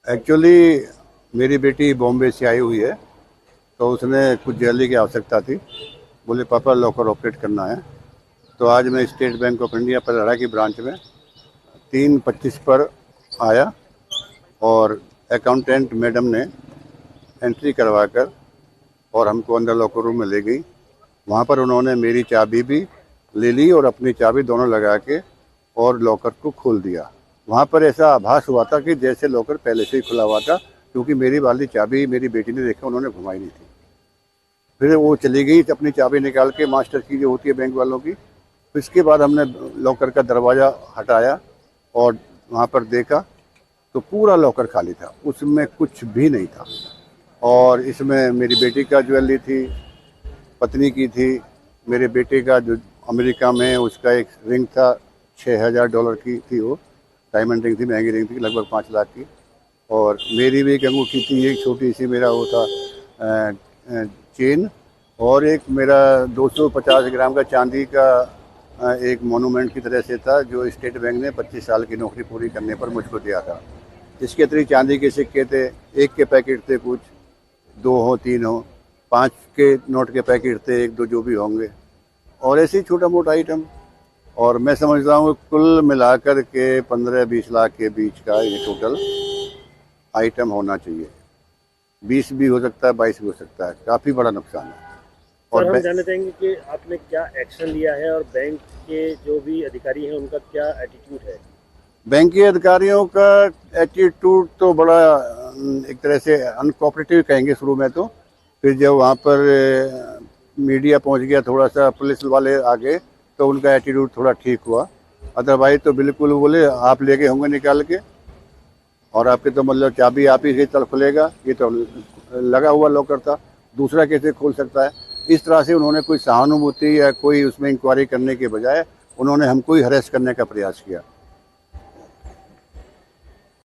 Actually मेरी बेटी बॉम्बे से आई हुई है, तो उसने कुछ ज्वेलरी की आवश्यकता थी। बोले पापा लॉकर ऑपरेट करना है। तो आज मैं स्टेट बैंक ऑफ इंडिया पलहड़ा की ब्रांच में 3:25 पर आया और अकाउंटेंट मैडम ने एंट्री करवा कर और हमको अंदर लॉकर रूम में ले गई। वहाँ पर उन्होंने मेरी चाबी भी ले ली और अपनी चाबी दोनों लगा के और लॉकर को खोल दिया। वहाँ पर ऐसा आभास हुआ था कि जैसे लॉकर पहले से ही खुला हुआ था, क्योंकि मेरी वाली चाबी मेरी बेटी ने देखा, उन्होंने घुमाई नहीं थी। फिर वो चली गई अपनी चाबी निकाल के, मास्टर की जो होती है बैंक वालों की। फिर इसके बाद हमने लॉकर का दरवाज़ा हटाया और वहाँ पर देखा तो पूरा लॉकर खाली था, उसमें कुछ भी नहीं था। और इसमें मेरी बेटी का ज्वेलरी थी, पत्नी की थी, मेरे बेटे का जो अमेरिका में उसका एक रिंग था, $6,000 की थी, वो डायमंड रिंग थी, महंगी रिंग थी, लगभग 5 लाख की। और मेरी भी एक अंगूठी थी, एक छोटी सी मेरा वो था चेन। और एक मेरा 250 ग्राम का चांदी का एक मोनूमेंट की तरह से था, जो स्टेट बैंक ने 25 साल की नौकरी पूरी करने पर मुझको दिया था। इसके अतिरिक्त चांदी के सिक्के थे, एक के पैकेट थे, कुछ 2 हो 3 हो, 5 के नोट के पैकेट थे, 1-2 जो भी होंगे, और ऐसे ही छोटा मोटा आइटम। और मैं समझता हूँ कुल मिलाकर के 15-20 लाख के बीच का ये टोटल आइटम होना चाहिए। 20 भी हो सकता है, 22 भी हो सकता है। काफ़ी बड़ा नुकसान है। सर, और हम जानना चाहेंगे कि आपने क्या एक्शन लिया है और बैंक के जो भी अधिकारी हैं उनका क्या एटीट्यूड है? बैंक के अधिकारियों का एटीट्यूड तो बड़ा एक तरह से अनकोऑपरेटिव कहेंगे शुरू में। तो फिर जब वहाँ पर मीडिया पहुँच गया, थोड़ा सा पुलिस वाले आ गए, तो उनका एटीट्यूड थोड़ा ठीक हुआ। अदरवाइज तो बिल्कुल बोले आप लेके होंगे निकाल के, और आपके तो मतलब चाबी आप ही से तल खुलेगा, ये तो लगा हुआ लॉकर था, दूसरा कैसे खोल सकता है। इस तरह से उन्होंने कोई सहानुभूति या कोई उसमें इंक्वायरी करने के बजाय उन्होंने हमको ही हरेस करने का प्रयास किया।